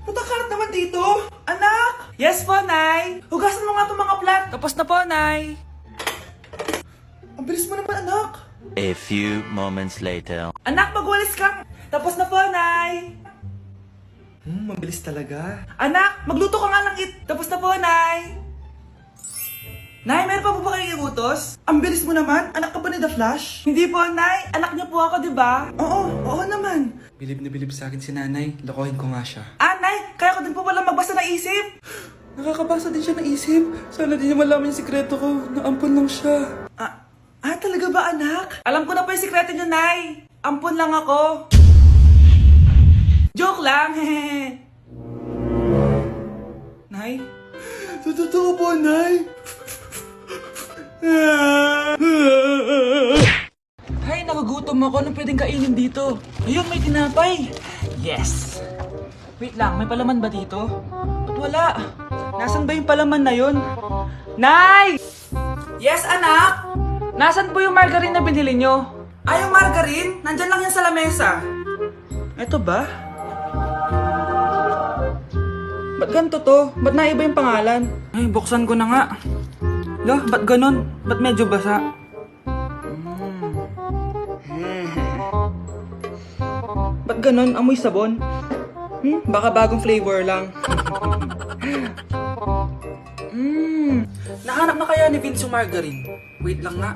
Punta ka naman dito. Anak! Yes po, Nay. Hugasan mo nga itong mga plat. Tapos na po, Nay. Ang bilis mo naman, anak. A few moments later. Anak, magwalis ka. Tapos na po, Nay. Mabilis talaga. Anak, magluto ka nga ng Tapos na po, Nay. Nay, meron pa po ba kayong iutos? Ang bilis mo naman. Anak ka ba ni The Flash? Hindi po, Nay. Anak niya po ako, di ba? Oo naman. Bilib na bilib sa akin si Nanay. Lokohin ko nga siya. Nay, kaya ko din po pala magbasa ng isip. Nakakabasa din siya ng isip. Sana din niya malaman yung sikreto ko. Naampon lang siya. Talaga ba, anak? Alam ko na po yung sikreto niyo, Nay. Ampon lang ako. Joke lang, hehe. Nay? Totoo po, Nay. Hay, nagugutom ako. Anong pwedeng kainin dito? Ayun, may tinapay. Yes. Wait lang, may palaman ba dito? Ba't wala? Nasaan ba yung palaman na yun? Nay! Yes, anak? Nasaan po yung margarine na binili nyo? Yung margarine? Nandyan lang yan sa lamesa. Eto ba? Ba't ganito to? Ba't naiba yung pangalan? Ay, buksan ko na nga. Lo, ba't ganon? Ba't medyo basa? Ba't ganon? Amoy sabon? Baka bagong flavor lang. Nahanap na kaya ni Vince yung margarine? Wait lang nga.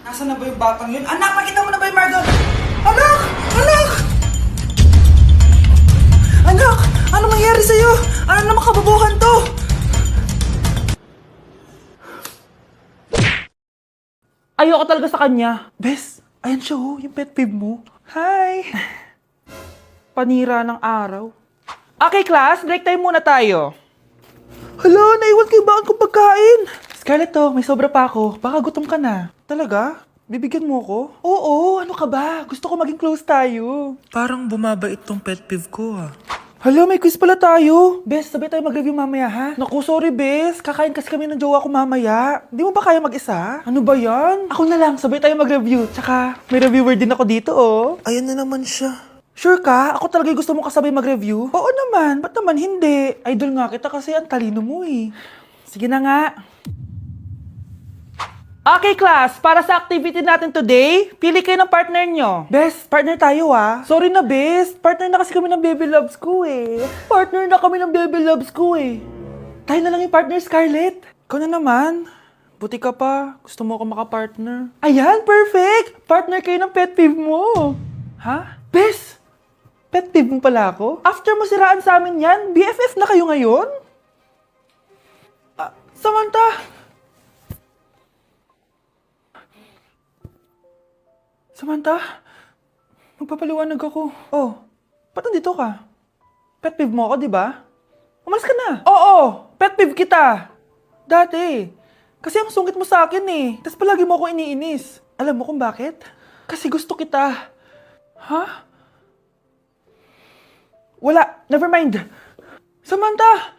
Nasaan na ba yung batang yun? Anak, nakita mo na ba yung margarine? Anak! Anak! Anak! Ano mangyari sa'yo? Ano naman kababuhan to? Ayoko talaga sa kanya. Bes, ayan siya yung pet peeve mo. Hi! Panira ng araw. Okay, class, break time muna tayo. Hala, naiwan ko yung baon kong pagkain. Scarlett to, may sobra pa ako. Baka gutom ka na. Talaga? Bibigyan mo ko? Oo, ano ka ba? Gusto ko maging close tayo. Parang bumabait tong pet peeve ko Hala, may quiz pala tayo. Bes, sabay tayo mag-review mamaya ha? Naku, sorry Bes. Kakain kasi kami ng jowa ko mamaya. Di mo ba kaya mag-isa? Ano ba yan? Ako na lang, sabay tayo mag-review. Tsaka, may reviewer din ako dito Ayan na naman siya. Sure ka? Ako talaga gusto mo kasabay mag-review? Oo naman, ba't naman hindi? Idol nga kita kasi ang talino mo Sige na nga. Okay class, para sa activity natin today, pili kayo ng partner nyo. Best, partner tayo Sorry na best, partner na kasi kami ng baby loves ko Partner na kami ng baby loves ko Tayo na lang yung partner, Scarlett. Ikaw na naman. Buti ka pa, gusto mo ako makapartner. Ayan, perfect! Partner kayo ng pet peeve mo. Ha? Best! Pet peeve mo pala ako? After mo siraan sa amin yan, BFF na kayo ngayon? Samantha! Samantha, magpapaliwanag ako. Ba't nandito ka? Pet peeve mo ako, di ba? Umalis ka na. Oo, pet peeve kita. Dati. Kasi ang sungit mo sa akin Tapos palagi mo ako iniinis. Alam mo kung bakit? Kasi gusto kita. Ha? Wala, never mind. Samantha!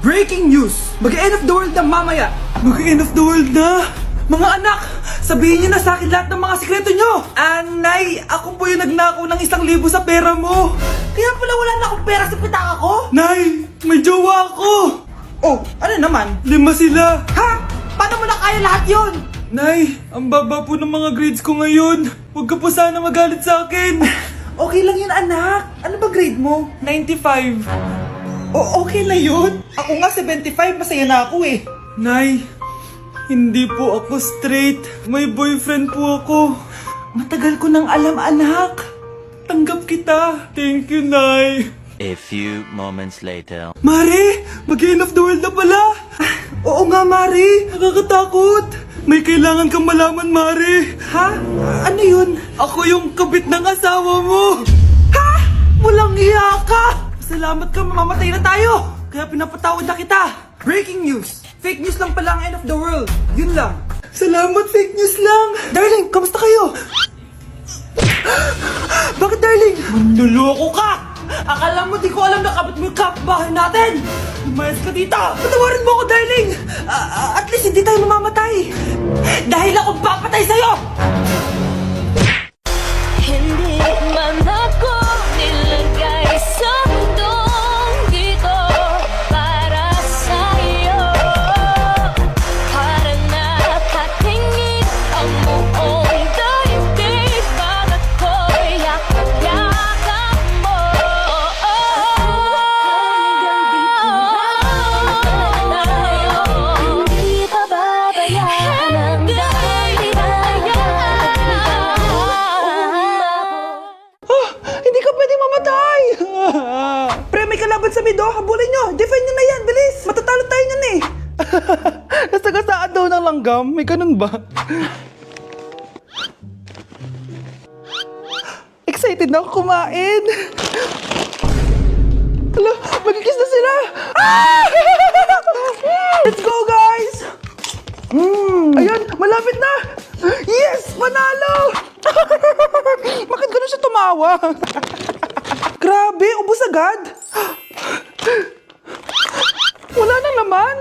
Breaking news! Mag-end of the world na mamaya! Mag-end of the world na! Mga anak! Sabihin niyo na sa akin lahat ng mga sikreto niyo! Nay, ako po yung nagnakaw ng 1,000 sa pera mo! Kaya pala wala na akong pera sa pitaka ko? Nay, may jowa ako! Ano naman? 5 sila! Ha? Paano mo na kaya lahat yun? Nay, ang baba po ng mga grades ko ngayon. Huwag ka po sana magalit sa akin. Okay lang yun, anak. Ano ba grade mo? 95. Okay na yun. Ako nga 75, masaya na ako Nay, hindi po ako straight. May boyfriend po ako. Matagal ko nang alam, anak. Tanggap kita. Thank you, Nay. A few moments later. Mari, mag-end of the world na pala. Oo nga, Mari. Nakakatakot. May kailangan kang malaman, Mari. Ha? Ano yun? Ako yung kabit ng asawa mo. Ha? Walang iya ka. Salamat ka, mamamatay na tayo. Kaya pinapatawad na kita. Breaking news. Fake news lang pala ang end of the world. Yun lang. Salamat, fake news lang. Darling, kamusta kayo? Bakit, darling? Manluloko ka. Akala mo di ko alam na kapit mo yung kapbahay natin. Umayos ka dito. Patawarin mo ako, darling. At least hindi tayo mamamatay. Dahil ako papatay sa'yo. langgam? May ganun ba? Excited na ako kumain. Hala, magkikiss na sila. Ah! Let's go, guys! Ayan, malapit na! Yes! Manalo! Bakit gano'n siya tumawa? Grabe, ubos agad! Wala na naman!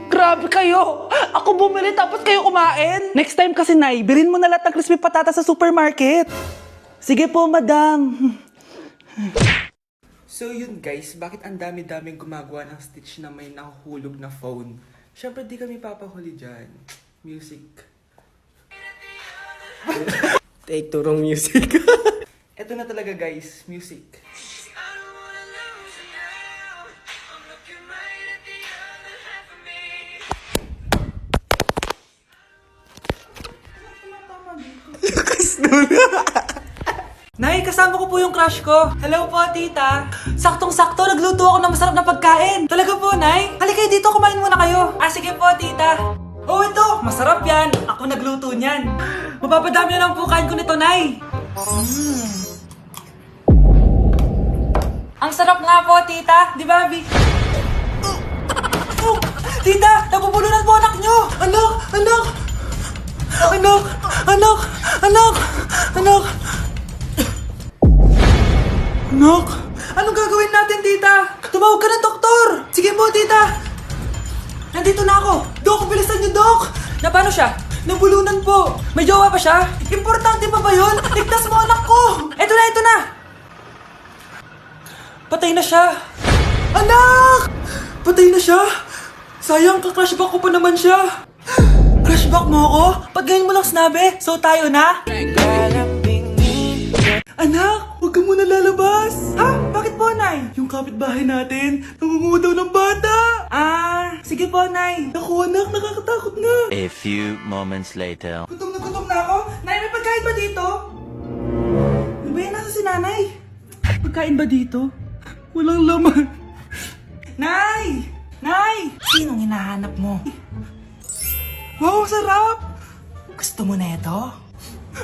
Grabe kayo! Ako bumili tapos kayo kumain! Next time kasi, Nay, bilhin mo na lahat ng crispy patata sa supermarket! Sige po, madam! So yun guys, bakit ang dami-daming gumagawa ng stitch na may nahuhulog na phone? Siyempre di kami papahuli dyan. Music. Take turong music. Eto na talaga guys, music. Nay, kasama ko po yung crush ko. Hello po, tita. Saktong-sakto, nagluto ako ng masarap na pagkain. Talaga po, Nay? Halika kayo dito, kumain muna kayo. Ah, sige po, tita. Oh, ito, masarap yan. Ako nagluto niyan. Mapapadami na lang po kain ko nito, Nay. Ang sarap nga po, tita. Di ba, Vic? Tita, nabubulunan po anak nyo. Anak, anak. Anak, anak, anak, anak. Anak, anong gagawin natin, tita? Tumawag ka ng doktor. Sige po, tita. Nandito na ako. Dok, bilisan niyo, Dok. Na paano siya? Nabulunan po. May jowa pa siya? Importante pa ba yun? Ligtas mo anak ko. Ito na, ito na. Patay na siya. Anak! Patay na siya? Sayang, ka-crushback ko pa naman siya. Crushback mo ako? Ba't ganyan mo lang sinabi? So tayo na? Anak, huwag ka muna lalabas. Ha? Bakit po, Nay? Yung kapitbahay natin, nangunguha daw ng bata. Ah, sige po, Nay. Naku, anak, nakakatakot na. A few moments later. Gutom na ako. Nay, may pagkain ba dito? Ano ba yan? Nasa si Nanay? Pagkain ba dito? Walang laman. Nay! Nay! Sinong hinahanap mo? Wow, sarap! Gusto mo na ito?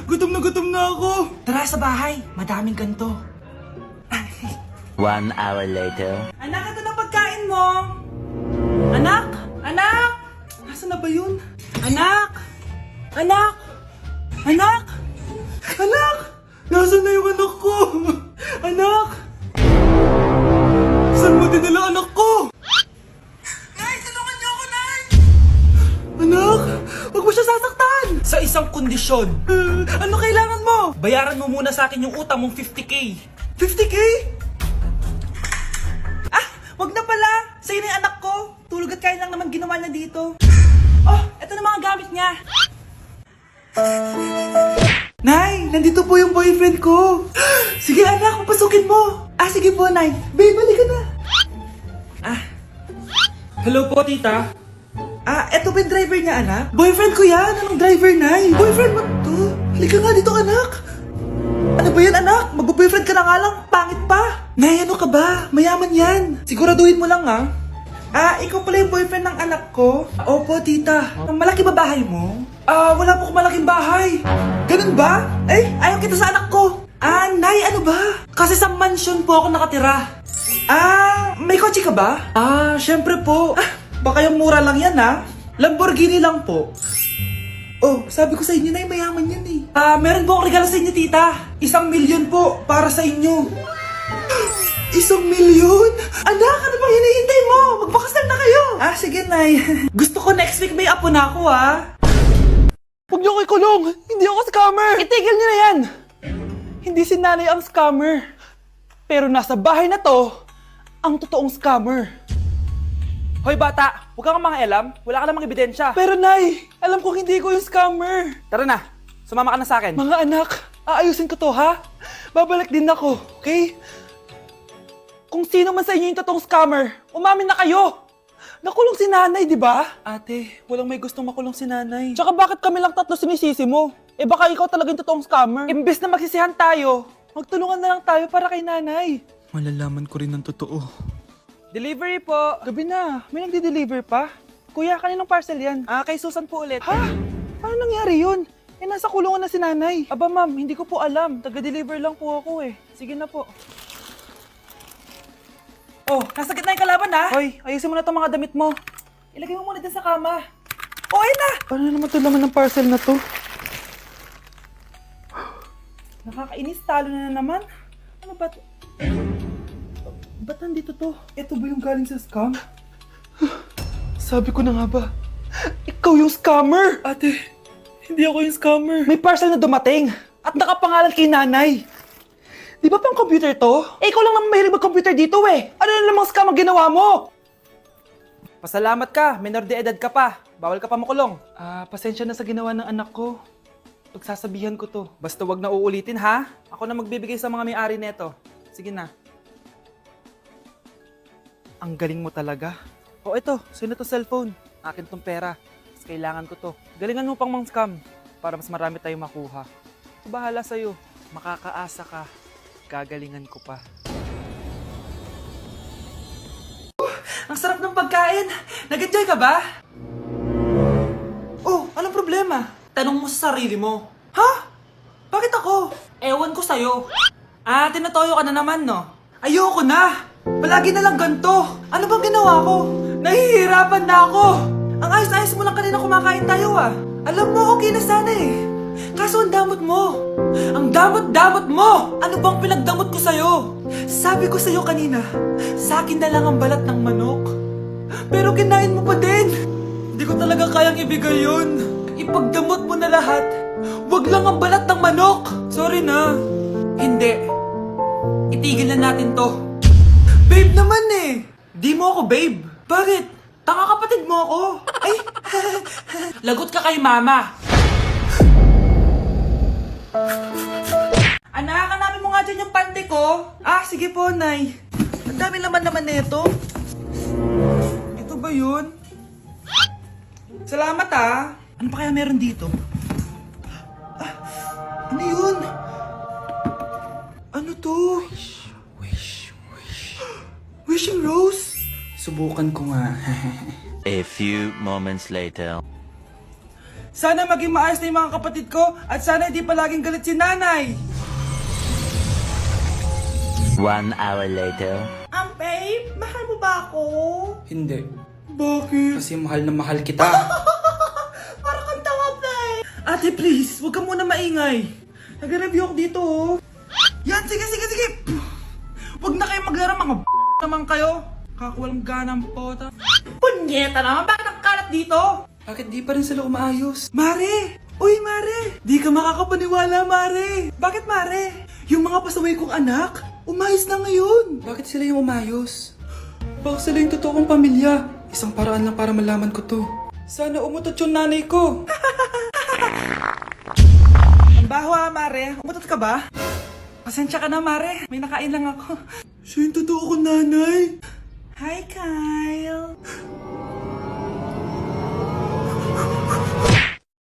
Gutom na ako. Tara sa bahay, madaming ganito. 1 hour later. Anak, ito na pagkain mo. Anak! Anak! Nasaan na ba yun? Anak! Anak! Anak! Anak! Nasaan na yung anak ko? Anak! Saan mo dinala anak ko? Nay, tulungan niyo ako, Nay! Anak! Huwag mo siya sasaktan! Sa isang kondisyon, Ano kailangan mo? bayaran mo muna sa akin yung utang mong 50k. 50k? Ah! Wag na pala! Sa'yo na yung anak ko! Tulog at kain lang naman ginawa niya dito. Oh! Ito na mga gamit niya! Nay! Nandito po yung boyfriend ko! Sige anak, papasukin mo! Ah, sige po, Nay! Babe, balik ka na! Ah! Hello po, tita. Ah, eto ba yung driver niya, anak? Boyfriend ko yan! Anong driver, Nay? Boyfriend mo to? Halika nga dito, anak! Ano ba yan, anak? Mag-boyfriend ka na nga lang, pangit pa! Nay, ano ka ba? Mayaman yan! Siguraduhin mo lang, ha? Ah, ikaw pala yung boyfriend ng anak ko? Opo, tita. Malaki ba bahay mo? Ah, wala po akong malaking bahay. Ganun ba? Eh, ayaw kita sa anak ko. Ah, Nay, ano ba? Kasi sa mansion po ako nakatira. Ah, may kotse ka ba? Ah, syempre po. Ah, baka yung mura lang yan, ha? Lamborghini lang po. Oh, sabi ko sa inyo, Nay, mayaman yan eh. Ah, meron po akong regalo sa inyo, tita. 1,000,000 po para sa inyo. 1,000,000? Anak, ano bang hinihintay mo? Magpakasal na kayo. Ah, sige, Nay. Gusto ko next week may apo na ako, ha? Huwag niyo ko ikulong. Hindi ako scammer. Itigil niyo na yan. Hindi si Nanay ang scammer. Pero nasa bahay na to, ang totoong scammer. Hoy bata, huwag kang mga alam. Wala ka namang ebidensya. Pero Nay, alam kong hindi ko yung scammer. Tara na, sumama ka na sa akin. Mga anak, aayusin ko to, ha? Babalik din ako, okay? Kung sino man sa inyo yung totoong scammer, umamin na kayo! Nakulong si Nanay, di ba? Ate, walang may gustong makulong si Nanay. Tsaka bakit kami lang tatlo sinisisi mo? Eh baka ikaw talaga yung totoong scammer. Imbes na magsisihan tayo, magtulungan na lang tayo para kay Nanay. Malalaman ko rin ang totoo. Delivery po. Gabi na, may nagde-deliver pa? Kuya, kaninong parcel yan? Kay Susan po ulit. Ha? Paano nangyari yun? Nasa kulungan na si nanay. Aba ma'am, hindi ko po alam. Taga-deliver lang po ako eh. Sige na po. Oh, nasa gitna yung kalaban ha? Hoy, ayusin mo na itong mga damit mo. Ilagay mo muna dyan sa kama. Oh, ayun na! Paano naman ito laman ng parcel na to? Nakakainis, talo na naman. Ano ba ito? Ba't nandito to? Ito ba yung galing sa scam? Sabi ko na nga ba, ikaw yung scammer! Ate, hindi ako yung scammer. May parcel na dumating at nakapangalan kay nanay. Di ba pang computer to? Ikaw lang naman mahilig mag-computer dito eh. Ano na namang scam ang ginawa mo? Pasalamat ka, minor de edad ka pa. Bawal ka pa makulong. Pasensya na sa ginawa ng anak ko. Pagsasabihan ko to. Basta wag na uulitin ha. Ako na magbibigay sa mga may-ari neto. Sige na. Ang galing mo talaga. O ito, sino to cellphone? Akin tong pera. Mas kailangan ko to. Galingan mo pang mang-scam para mas marami tayong makuha. Bahala sa'yo. Makakaasa ka. Gagalingan ko pa. Ang sarap ng pagkain! Nag-enjoy ka ba? Oh, anong problema? Tanong mo sa sarili mo. Ha? Bakit ako? Ewan ko sa'yo. Tinatoyo ka na naman, no? Ayoko na! Palagi na lang ganito. Ano bang ginawa ko? Nahihirapan na ako. Ang ayos-ayos mo lang kanina kumakain tayo Alam mo, okay na sana eh. Kaso ang damot mo. Ang damot-damot mo! Ano bang pinagdamot ko sa'yo? Sabi ko sa'yo kanina, sa akin na lang ang balat ng manok. Pero kinain mo pa din. Hindi ko talaga kayang ibigay yun. Ipagdamot mo na lahat. Wag lang ang balat ng manok. Sorry na. Hindi. Itigil na natin to. Babe naman eh. Di mo ako babe. Bakit? Tanga kapatid mo ako. Ay, lagot ka kay mama. Anak, hanapin mo nga dyan yung pante ko. Sige po, Nay. Ang dami naman nito. Ito ba yun? Salamat Ano pa kaya meron dito? Ano yun? Ano to? Wishing Rose? Subukan ko nga. A few moments later. Sana maging maayos na yung mga kapatid ko at sana hindi palaging galit si nanay. 1 hour later. Babe, mahal mo ba ako? Hindi. Bakit? Kasi mahal na mahal kita. Para kang tawa, babe. Ate, please, huwag ka muna maingay. Nag-review ako dito, Yan, sige. Huwag na kayo maglaro, mga naman kayo. Kakawalang ganang pota. Punyeta naman, bakit ang kalat dito? Bakit di pa rin sila umaayos? Mare! Uy, Mare! Di ka makakapaniwala, Mare! Bakit, Mare? Yung mga pasaway kong anak, umayos na ngayon. Bakit sila yung umayos? Baka sila yung totoo kong pamilya. Isang paraan lang para malaman ko to. Sana umutot yung nanay ko. Ang baho Mare. Umutot ka ba? Pasensya ka na, Mare. May nakain lang ako. Siya yung totoo kong nanay. Hi, Kyle.